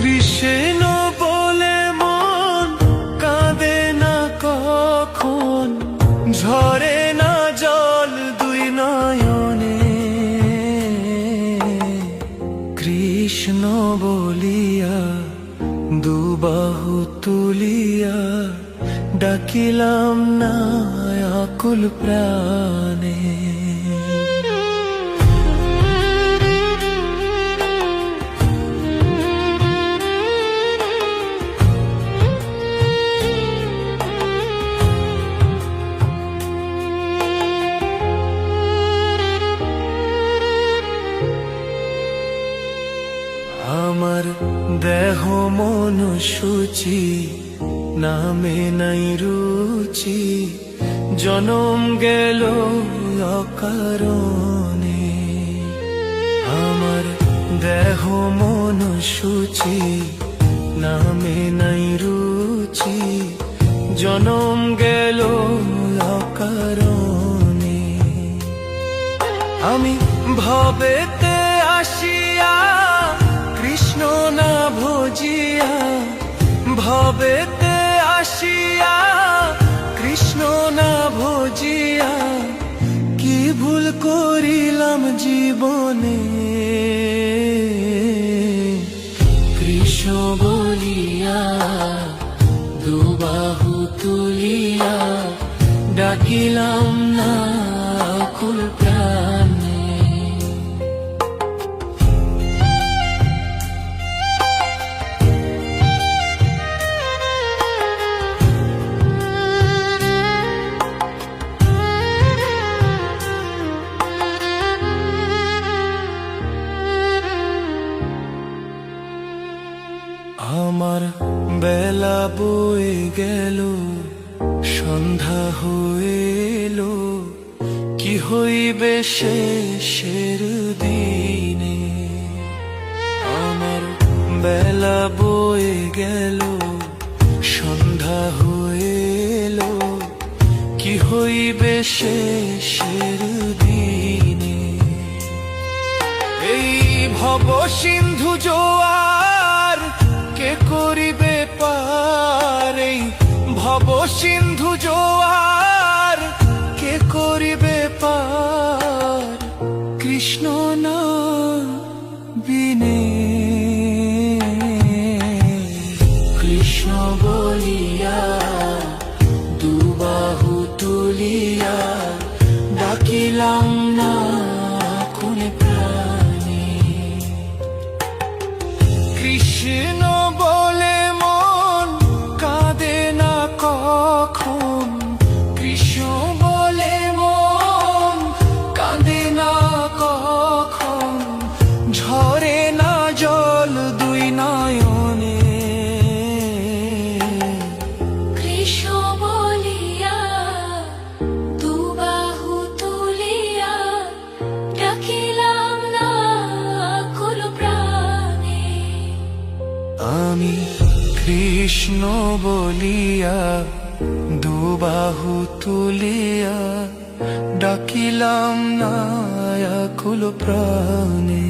কৃষ্ণ বলে মন কাঁদে না কখন, ঝরে না জল দুই নয়নে। কৃষ্ণ বলিয়া দুবাহু তুলিয়া ডাকিলাম না আকুল প্রাণে। আমার দেহ মন সূচি, নামে নাই রুচি, জনম গেল অকারণে। আমার দেহ মন সূচি, নামে নাই রুচি, জনম গেল অকারণে। আমি ভবেতে আসিয়া কৃষ্ণ না ভজিয়া, ভবেতে আসিয়া কৃষ্ণ না ভজিয়া, কি ভুল করিলাম জীবনে। কৃষ্ণ বলিয়া দুবাহু তুলিয়া ডাকিলাম না আকুল প্রাণে। আমার বেলা বয়ে গেল, সন্ধ্যা হয়ে এলো, কি হইবে শেষের দিনে। আমার বেলা বয়ে গেল, সন্ধ্যা হয়ে এলো, কি হইবে শেষের দিনে। এই ভব সিন্ধু জোয়ার কে করিবে পার, এই ভব সিন্ধু জোয়ার কে করিবে পার, কৃষ্ণ না বিনে। কৃষ্ণ বলিয়া দুবাহু তুলিয়া ডাকিলাম না কোন প্রাণে। কৃষ্ণ বলে মন কাঁদে না কখন, কৃষ্ণ বলে মন কাঁদে না কখন, ঝরে না জল দুই নয়নে। কৃষ্ণ বলিয়া দুবাহু তুলিয়া ডাকিলাম না আকুল প্রাণে। আমি কৃষ্ণ বলিয়া দুবাহু তুলিয়া ডাকিলাম না আকুল প্রাণে।